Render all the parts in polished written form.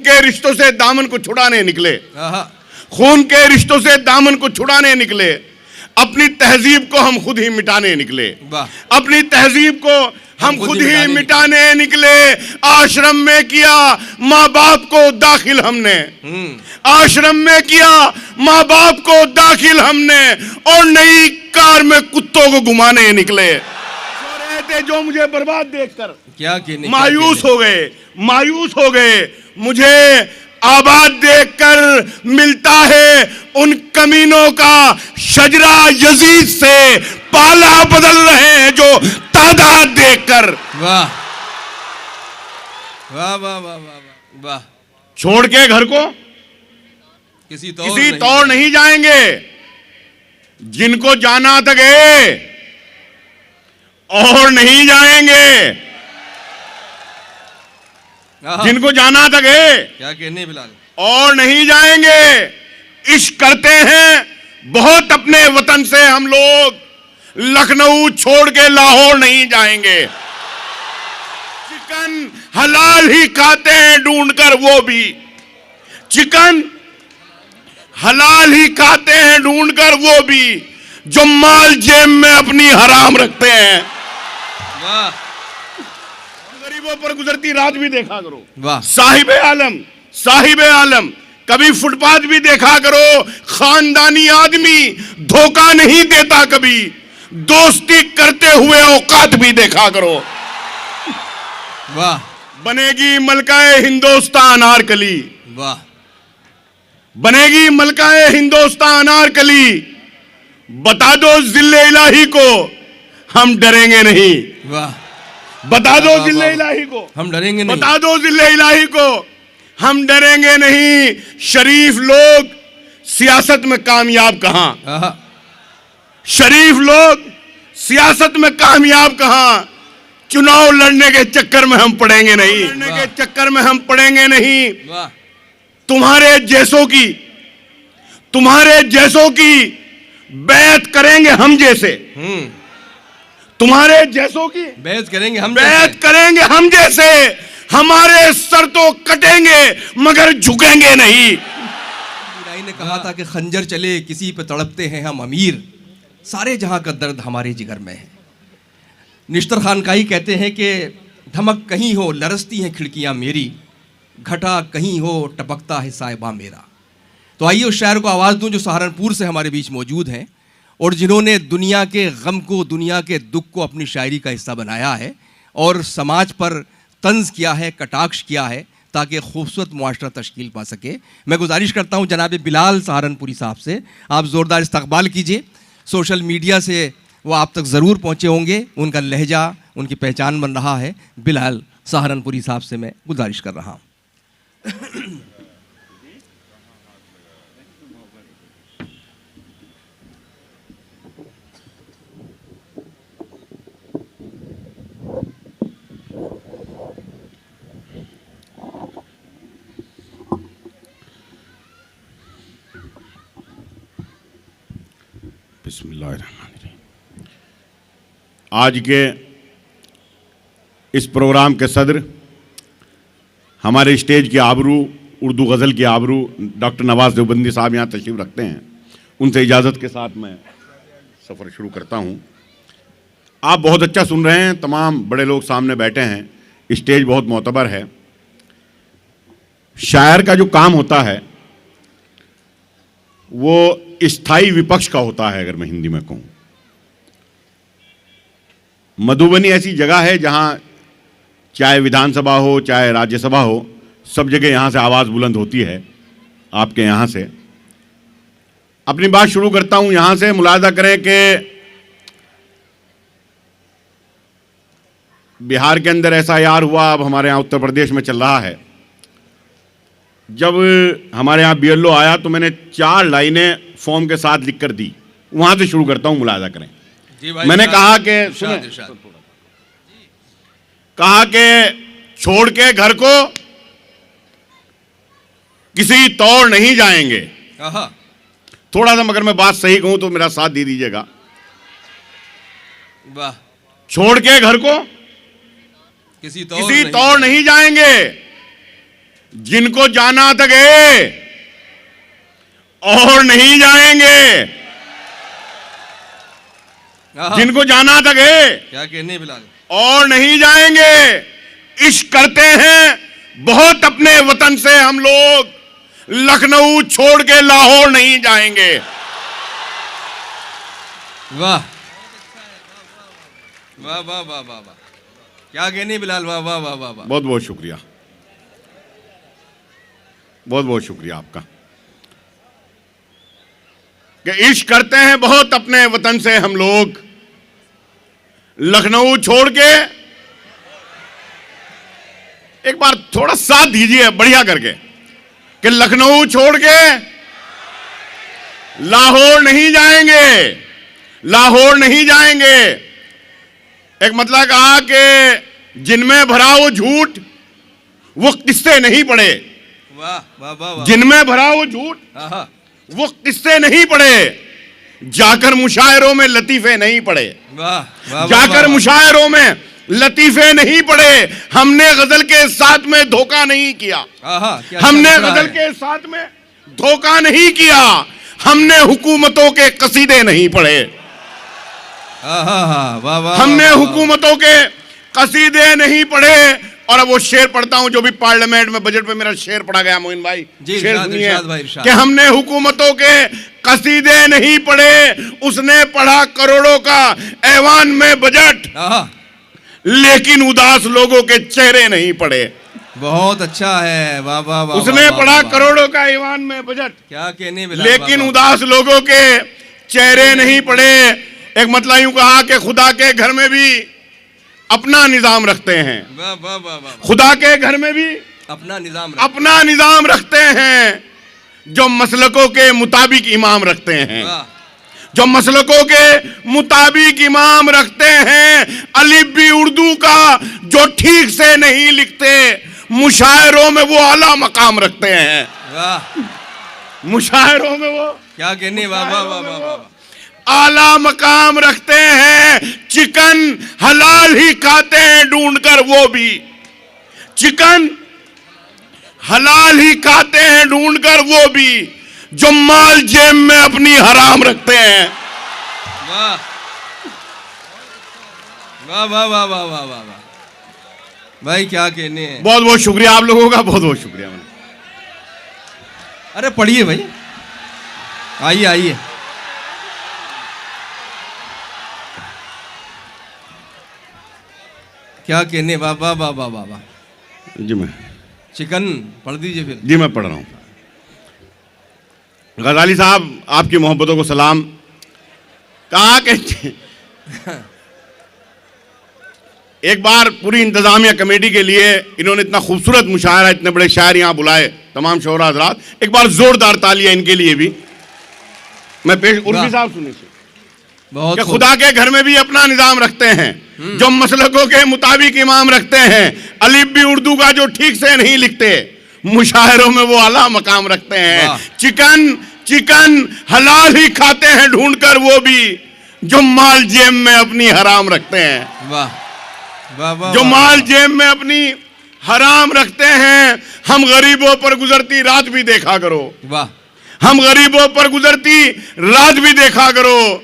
के रिश्तों से दामन को छुड़ाने निकले, खून के रिश्तों से दामन को छुड़ाने निकले, अपनी तहजीब को हम खुद ही मिटाने निकले, अपनी तहजीब को हम खुद ही मिटाने निकले। आश्रम में किया माँ बाप को दाखिल हमने, आश्रम में किया माँ बाप को दाखिल हमने, और नई कार में कुत्तों को घुमाने निकले। जो मुझे बर्बाद देखकर क्या मायूस हो गए, मायूस हो गए, मुझे आबाद देखकर मिलता है उन कमीनों का शजरा यजीद से पाला बदल रहे हैं जो तादाद देखकर। वाह वाह वाह वाह वाह वाह। छोड़ के घर को किसी तौर नहीं जाएंगे, जिनको जाना था गए और नहीं जाएंगे, जिनको जाना था गए क्या कहने बिलाल, और नहीं जाएंगे। इश्क करते हैं बहुत अपने वतन से हम लोग, लखनऊ छोड़ के लाहौर नहीं जाएंगे। चिकन हलाल ही खाते हैं ढूंढकर, वो भी चिकन हलाल ही खाते हैं ढूंढकर, वो भी जो माल जेब में अपनी हराम रखते हैं। वाह। गरीबों पर गुजरती रात भी देखा करो। वाह। साहिबे आलम, साहिबे आलम, कभी फुटपाथ भी देखा करो। खानदानी आदमी धोखा नहीं देता, कभी दोस्ती करते हुए औकात भी देखा करो। वाह। बनेगी मलकाए हिंदुस्तान अनारकली, वाह, बनेगी मलकाए हिंदुस्तान अनारकली। बता दो जिल्ले इलाही को हम डरेंगे नहीं। वाह। बता दो जिल्ले इलाही को हम डरेंगे नहीं। बता दो जिल्ले इलाही को हम डरेंगे नहीं। शरीफ लोग सियासत में कामयाब कहां, शरीफ लोग सियासत में कामयाब कहां। चुनाव लड़ने के चक्कर में हम पड़ेंगे नहीं, लड़ने के चक्कर में हम पड़ेंगे नहीं। तुम्हारे जैसों की बैत करेंगे हम जैसे, तुम्हारे जैसों की बैत करेंगे हम जैसे। हमारे सर तो कटेंगे मगर झुकेंगे नहीं। मीराई ने कहा था कि खंजर चले किसी पे तड़पते हैं हम अमीर, सारे जहां का दर्द हमारे जिगर में है। निश्तर खानकाई कहते हैं कि धमक कहीं हो लरसती हैं खिड़कियां मेरी, घटा कहीं हो टपकता है साहिबा मेरा। तो आइए उस शायर को आवाज़ दूं जो सहारनपुर से हमारे बीच मौजूद हैं और जिन्होंने दुनिया के गम को, दुनिया के दुख को अपनी शायरी का हिस्सा बनाया है और समाज पर तंज किया है, कटाक्ष किया है, ताकि खूबसूरत मुआशरा तश्कील पा सके। मैं गुजारिश करता हूँ जनाब बिलाल सहारनपुरी साहब से, आप ज़ोरदार इस्तकबाल कीजिए। सोशल मीडिया से वो आप तक ज़रूर पहुँचे होंगे, उनका लहजा उनकी पहचान बन रहा है। बिलाल सहारनपुरी साहब से मैं गुजारिश कर रहा हूँ। बिस्मिल्लाहिर्रहमानिर्रहीम। आज के इस प्रोग्राम के सदर, हमारे स्टेज के आबरू, उर्दू गज़ल के आबरू डॉक्टर नवाज़ देवबंदी साहब यहाँ तशरीफ़ रखते हैं। उनसे इजाज़त के साथ मैं सफ़र शुरू करता हूँ। आप बहुत अच्छा सुन रहे हैं, तमाम बड़े लोग सामने बैठे हैं, स्टेज बहुत मोतबर है। शायर का जो काम होता है वो स्थायी विपक्ष का होता है। अगर मैं हिंदी में कहूँ, मधुबनी ऐसी जगह है जहाँ चाहे विधानसभा हो चाहे राज्यसभा हो, सब जगह यहाँ से आवाज़ बुलंद होती है। आपके यहाँ से अपनी बात शुरू करता हूँ। यहाँ से मुलाहजा करें कि बिहार के अंदर SIR हुआ, अब हमारे यहाँ उत्तर प्रदेश में चल रहा है। जब हमारे यहाँ BLO आया तो मैंने 4 लाइनें फॉर्म के साथ लिख कर दी। वहाँ से शुरू करता हूँ, मुलाहजा करें। मैंने कहा कि छोड़ के घर को किसी तौर नहीं जाएंगे। थोड़ा सा मगर मैं बात सही कहूं तो मेरा साथ दे दीजिएगा। वाह। छोड़ के घर को किसी तौर नहीं जाएंगे। जिनको जाना था गए और नहीं जाएंगे। जिनको जाना था गए, क्या कहने बिलाल, और नहीं जाएंगे। इश्क करते हैं बहुत अपने वतन से हम लोग, लखनऊ छोड़ के लाहौर नहीं जाएंगे। वाह वाह वाह वाह वाह वाह, क्या कहने बिलाल, वाह वाह वाह वाह वाह। बहुत बहुत शुक्रिया, बहुत बहुत शुक्रिया आपका कि इश्क करते हैं बहुत अपने वतन से हम लोग, लखनऊ छोड़ के। एक बार थोड़ा साथ दीजिए बढ़िया करके कि लखनऊ छोड़ के लाहौर नहीं जाएंगे, लाहौर नहीं जाएंगे। एक मतलब कहा कि जिनमें भरा वो झूठ वो किस्से नहीं पड़े। वाह वाह वाह वाह। जिनमें भरा वो झूठ वो किस्से नहीं पड़े, जाकर मुशायरों में लतीफे नहीं पड़े। वाह वाह, जाकर मुशायरों में लतीफे नहीं पड़े। हमने गजल के साथ में धोखा नहीं किया, हमने गजल के साथ में धोखा नहीं किया। हमने हुकूमतों के कसीदे नहीं पढ़े, हमने हुकूमतों के कसीदे नहीं पढ़े। और अब वो शेर पढ़ता हूं जो भी पार्लियामेंट में बजट पे मेरा शेर पढ़ा गया मोइन भाई, शेर सुनिए कि हमने हुकूमतों के कसीदे नहीं पढ़े, उसने पढ़ा करोड़ों का ऐवान में बजट, लेकिन उदास लोगों के चेहरे नहीं पढ़े। बहुत अच्छा है, वाह वाह वाह। उसने पढ़ा करोड़ों का ऐवान में बजट, क्या कहने, लेकिन उदास लोगों के चेहरे नहीं पढ़े। एक मतलब यूं कहा कि खुदा के घर में भी अपना निजाम रखते हैं, वाह वाह वाह वाह। खुदा के घर में भी अपना निजाम रखते हैं, जो मसलकों के मुताबिक इमाम रखते हैं, जो मसलकों के मुताबिक इमाम रखते हैं। अलिफ भी उर्दू का जो ठीक से नहीं लिखते, मुशायरों में वो आला मकाम रखते हैं। मुशायरों में वो क्या कहने, वाह वाह वाह वाह, आला मकाम रखते हैं। चिकन हलाल ही खाते हैं ढूंढकर, वो भी चिकन हलाल ही खाते हैं ढूंढकर, वो भी जो माल जेब में अपनी हराम रखते हैं। वाह वाह वाह वाह वाह वाह वाह वाह भाई, क्या कहने हैं। बहुत बहुत शुक्रिया आप लोगों का, बहुत बहुत शुक्रिया। अरे पढ़िए भाई, आइए आइए। क्या कहने, वाह वाह वाह वाह वाह वाह। जी मैं चिकन पढ़ दीजिए फिर। जी मैं पढ़ रहा हूं। गजाली साहब आपकी मोहब्बतों को सलाम। कहा कि एक बार पूरी इंतजामिया कमेटी के लिए इन्होंने इतना खूबसूरत मुशायरा, इतने बड़े शायर यहाँ बुलाए, तमाम शोरा हजरात, एक बार जोरदार तालियां इनके लिए भी मैं पेश। उर्फी साहब सुनिए, बहुत कि खुदा के घर में भी अपना निजाम रखते हैं, जो मसलकों के मुताबिक इमाम रखते हैं। अलिफ भी उर्दू का जो ठीक से नहीं लिखते, मुशायरों में वो आला मकाम रखते हैं। चिकन हलाल ही खाते हैं ढूंढकर, वो भी जो माल जेब में अपनी हराम रखते हैं। वाह वाह वाह, जो माल जेब में अपनी हराम रखते हैं। हम गरीबों पर गुजरती रात भी देखा करो, वाह, हम गरीबों पर गुजरती रात भी देखा करो।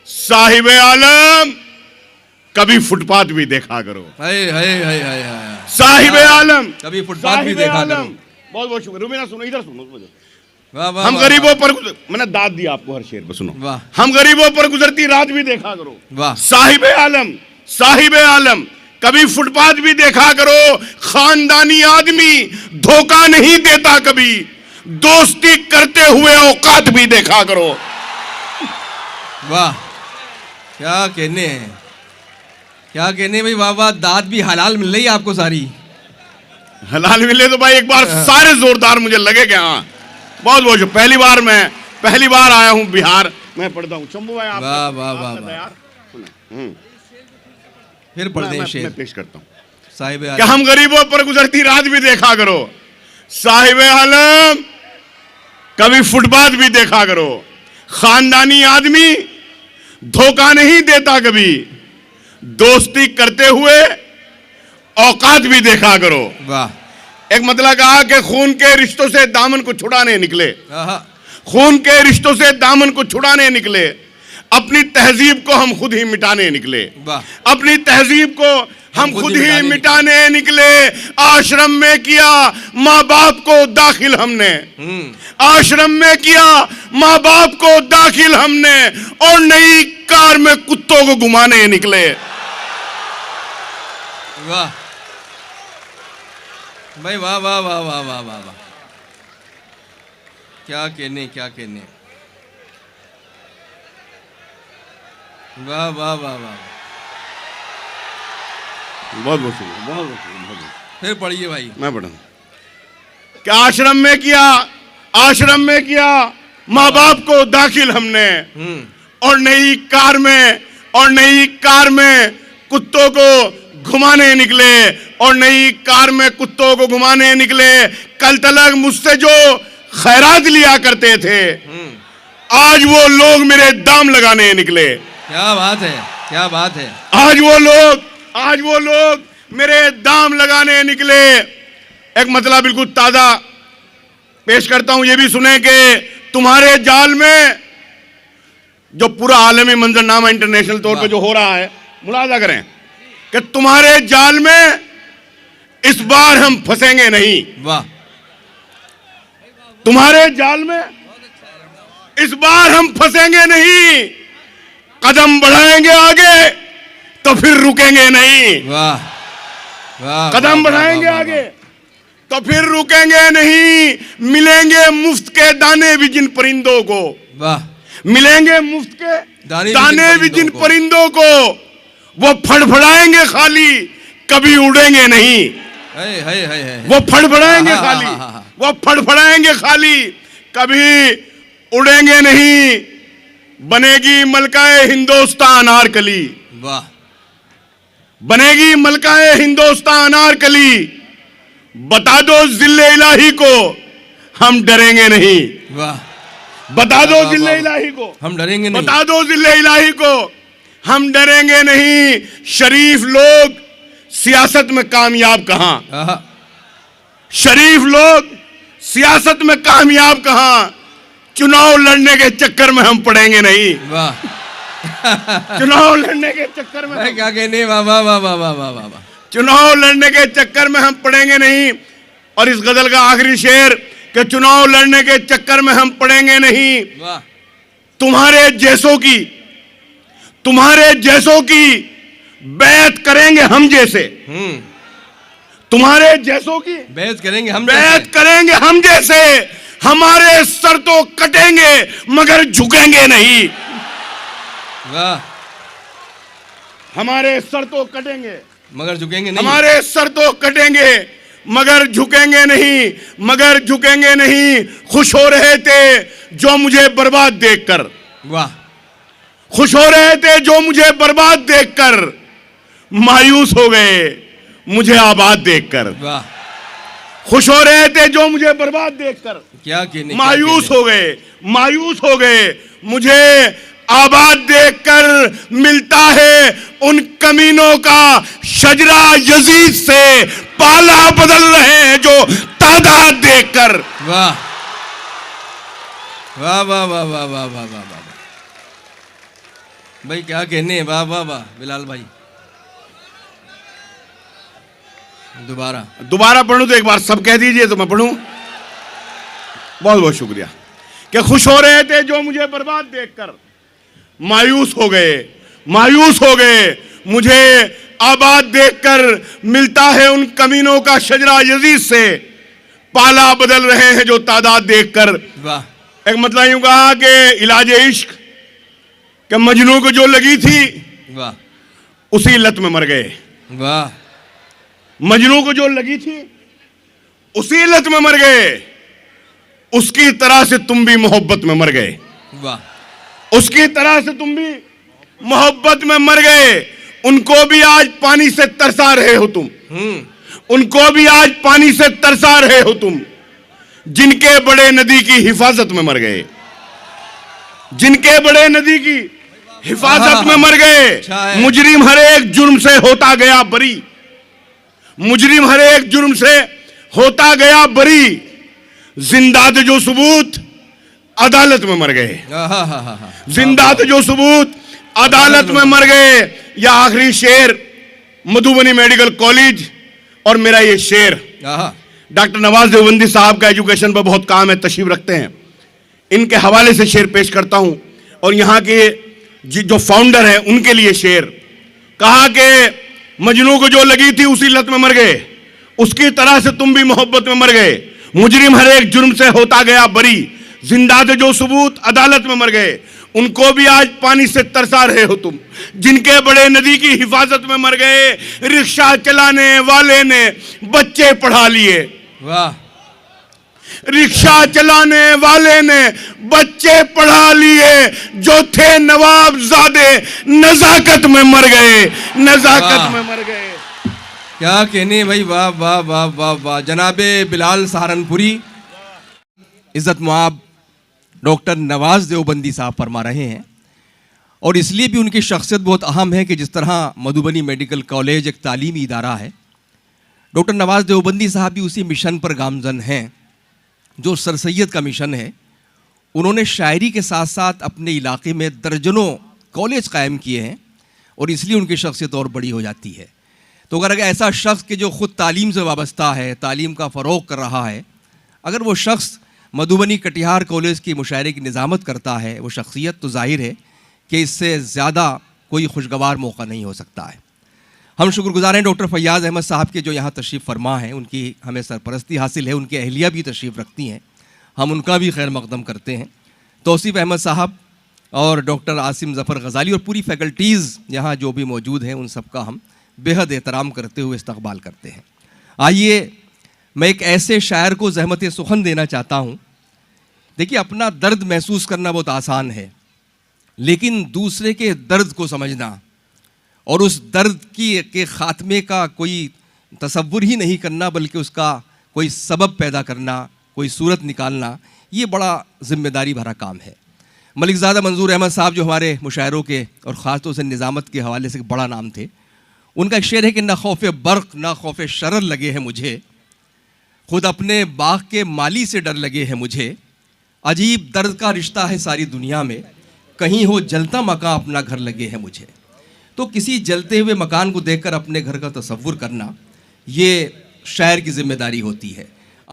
साहिब आलम कभी फुटपाथ भी देखा करो। साहिब आलम कभी फुटपाथ भी देखा करो। बहुत बहुत शुक्रिया। रुबीना सुनो, इधर सुनो। हम गरीबों पर, मैंने दाद दिया आपको हर शेर पर, सुनो। हम गरीबों पर गुजरती रात भी देखा करो। वाह। साहिब आलम कभी फुटपाथ भी देखा करो। खानदानी आदमी धोखा नहीं देता कभी, दोस्ती करते हुए औकात भी देखा करो। वाह, क्या कहने हैं, क्या कहने भाई, वाह वाह। दाद भी हलाल मिल रही है आपको सारी, हलाल मिले तो भाई एक बार सारे जोरदार मुझे लगे कि हाँ बहुत बहुत। पहली बार आया हूँ बिहार, मैं पढ़ता हूँ। शंभू भाई, वाह वाह वाह वाह। फिर पढ़ दें शेर, मैं पेश करता हूँ। साहिब कि हम गरीबों पर गुजरती रात भी देखा करो। साहिब आलम कभी फुटपाथ भी देखा करो। खानदानी आदमी धोखा नहीं देता कभी, दोस्ती करते हुए औकात भी देखा करो। वाह। एक मतलब कहा कि खून के रिश्तों से दामन को छुड़ाने निकले, आहा, खून के रिश्तों से दामन को छुड़ाने निकले, अपनी तहजीब को हम खुद ही मिटाने निकले, वाह, अपनी तहजीब को हम खुद ही मिटाने निकले। आश्रम में किया माँ बाप को दाखिल हमने, आश्रम में किया माँ बाप को दाखिल हमने, और नई कार में कुत्तों को घुमाने निकले। वाह भाई, वाह वाह वाह वाह वाह वाह वाह, क्या कहने, क्या कहने, वाह वाह वाह वाह। बहुत बहुत शुक्रिया, बहुत बहुत शुक्रिया, बहुत बहुत। फिर पढ़िए भाई। मैं पढ़ा कि आश्रम में किया, आश्रम में किया माँ बाप को दाखिल हमने, और नई कार में, और नई कार में कुत्तों को घुमाने निकले, और नई कार में कुत्तों को घुमाने निकले। कल तलक मुझसे जो खैरात लिया करते थे, आज वो लोग मेरे दाम लगाने निकले। क्या बात है, क्या बात है। आज वो लोग मेरे दाम लगाने निकले। एक मतलब बिल्कुल ताजा पेश करता हूं, ये भी सुने कि तुम्हारे जाल में जो पूरा आलमी मंजरनामा इंटरनेशनल तौर पे जो हो रहा है, मुलाजा करें कि तुम्हारे जाल में इस बार हम फंसेंगे नहीं। वाह, तुम्हारे जाल में इस बार हम फंसेंगे नहीं। कदम बढ़ाएंगे आगे तो फिर रुकेंगे नहीं। वाह वाह, कदम बढ़ाएंगे आगे तो फिर रुकेंगे नहीं। मिलेंगे मुफ्त के दाने भी जिन परिंदों को, वाह, मिलेंगे मुफ्त के दाने भी जिन परिंदों को, वो फड़फड़ाएंगे खाली, कभी उड़ेंगे नहीं। वो फड़फड़ाएंगे खाली, वो फड़फड़ाएंगे खाली, कभी उड़ेंगे नहीं। बनेगी मलकाए हिंदुस्तान अनारकली, वाह, बनेगी मलकाए हिंदुस्तान अनारकली। बता दो जिल्ले इलाही को हम डरेंगे नहीं। वाह, बता दो जिल्ले इलाही को हम डरेंगे नहीं। बता दो जिल्ले इलाही को हम डरेंगे नहीं। शरीफ लोग सियासत में कामयाब कहां, शरीफ लोग सियासत में कामयाब कहां। चुनाव लड़ने के चक्कर में हम पड़ेंगे नहीं। वाह, चुनाव लड़ने के चक्कर में क्या कहने, वाह वाह वाह वाह वाह वाह वाह, चुनाव लड़ने के चक्कर में हम पड़ेंगे नहीं। और इस गजल का आखिरी शेर कि चुनाव लड़ने के चक्कर में हम पड़ेंगे नहीं। वाह, तुम्हारे जैसों की बैत करेंगे हम जैसे, तुम्हारे जैसों की बैत करेंगे हम, बैत करेंगे हम जैसे। हमारे सर तो कटेंगे मगर झुकेंगे नहीं। वाह, हमारे सर तो कटेंगे मगर झुकेंगे नहीं। हमारे सर तो कटेंगे मगर झुकेंगे नहीं, मगर झुकेंगे नहीं। खुश हो रहे थे जो मुझे बर्बाद देखकर, वाह, खुश हो रहे थे जो मुझे बर्बाद देखकर। मायूस हो गए मुझे आबाद देखकर। वाह, खुश हो रहे थे जो मुझे बर्बाद देखकर, क्या कहने, मायूस हो गए मुझे आबाद देखकर। मिलता है उन कमीनों का शजरा यजीद से, पाला बदल रहे हैं जो तादाद देखकर। वाह वाह वाह वाह वाह वाह वाह वाह वाह भाई, क्या कहने, वाह वाह वाह। बिलाल भाई दोबारा पढ़ूं तो एक बार सब कह दीजिए तो मैं पढ़ूं। बहुत बहुत शुक्रिया। कि खुश हो रहे थे जो मुझे बर्बाद देखकर, मायूस हो गए मुझे आबाद देखकर। मिलता है उन कमीनों का शजरा यजीद से, पाला बदल रहे हैं जो तादाद देखकर। वाह, एक मतलब यूं कहा कि इलाजे इश्क के मजनू को जो लगी थी, वाह, उसी लत में मर गए। वाह, मजनू को जो लगी थी उसी लत में मर गए। उसकी तरह से तुम भी मोहब्बत में मर गए। वाह, उसकी तरह से तुम भी मोहब्बत में मर गए। उनको भी आज पानी से तरसा रहे हो तुम, उनको भी आज पानी से तरसा रहे हो तुम। जिनके बड़े नदी की हिफाजत में मर गए, जिनके बड़े नदी की हिफाजत में मर गए। मुजरिम हर एक जुर्म से होता गया बरी, मुजरिम हर एक जुर्म से होता गया बरी, जिंदा थे जो सबूत अदालत में मर गए। जिंदा थे जो सबूत अदालत में मर गए। यह आखिरी शेर मधुबनी मेडिकल कॉलेज और मेरा ये शेर डॉक्टर नवाज देवबंदी साहब का एजुकेशन पर बहुत काम है, तशरीफ रखते हैं, इनके हवाले से शेर पेश करता हूं। और यहां के जो फाउंडर हैं उनके लिए शेर। कहा कि मजनू को जो लगी थी उसी लत में मर गए, उसकी तरह से तुम भी मोहब्बत में मर गए। मुजरिम हर एक जुर्म से होता गया बरी, जिंदा थे जो सबूत अदालत में मर गए। उनको भी आज पानी से तरसा रहे हो तुम, जिनके बड़े नदी की हिफाजत में मर गए। रिक्शा चलाने वाले ने बच्चे पढ़ा लिए। वाह। रिक्शा चलाने वाले ने बच्चे पढ़ा लिए, जो थे नवाबजादे नजाकत में मर गए, नजाकत में मर गए। क्या कहने भाई, वाह वाह वाह वाह वाह। जनाबे बिलाल सहारनपुरी इज्जत मुआब डॉक्टर नवाज देवबंदी साहब फरमा रहे हैं। और इसलिए भी उनकी शख्सियत बहुत अहम है कि जिस तरह मधुबनी मेडिकल कॉलेज एक तालीमी इदारा है, डॉक्टर नवाज देवबंदी साहब भी उसी मिशन पर गामजन हैं जो सर सैयद का मिशन है। उन्होंने शायरी के साथ साथ अपने इलाके में दर्जनों कॉलेज कायम किए हैं और इसलिए उनकी शख्सियत और बड़ी हो जाती है। तो अगर ऐसा शख्स कि जो ख़ुद तालीम से वाबस्ता है, तालीम का फ़रोग़ कर रहा है, अगर वो शख्स मधुबनी कटिहार कॉलेज की मुशायरे की निज़ामत करता है, वो शख्सियत, तो जाहिर है कि इससे ज़्यादा कोई खुशगवार मौका नहीं हो सकता है। हम शुक्रगुज़ार हैं डॉक्टर फैयाज़ अहमद साहब के जो यहाँ तशरीफ़ फरमा हैं, उनकी हमें सरपरस्ती हासिल है। उनकी अहलिया भी तशरीफ़ रखती हैं, हम उनका भी खैर मक़दम करते हैं। तौसीफ़ अहमद साहब और डॉक्टर आसिम ज़फ़र गज़ाली और पूरी फ़ैकल्टीज़ यहाँ जो भी मौजूद हैं, उन सब का हम बेहद एहतराम करते हुए इस्तक़बाल करते हैं। आइए मैं एक ऐसे शायर को ज़हमत सुखन देना चाहता हूँ। देखिए, अपना दर्द महसूस करना बहुत आसान है, लेकिन दूसरे के दर्द को समझना और उस दर्द के ख़ात्मे का कोई तसव्वुर ही नहीं करना, बल्कि उसका कोई सबब पैदा करना, कोई सूरत निकालना, ये बड़ा ज़िम्मेदारी भरा काम है। मलिकज़ादा मंजूर अहमद साहब जो हमारे मुशायरों के और ख़ास तौर से निज़ामत के हवाले से बड़ा नाम थे, उनका एक शेर है कि ना खौफ़ बर्क़ ना खौफ़ शरर लगे हैं मुझे, खुद अपने बाग़ के माली से डर लगे हैं मुझे। अजीब दर्द का रिश्ता है सारी दुनिया में, कहीं हो जलता मकान अपना घर लगे हैं मुझे। तो किसी जलते हुए मकान को देखकर अपने घर का तसव्वुर करना, ये शायर की ज़िम्मेदारी होती है।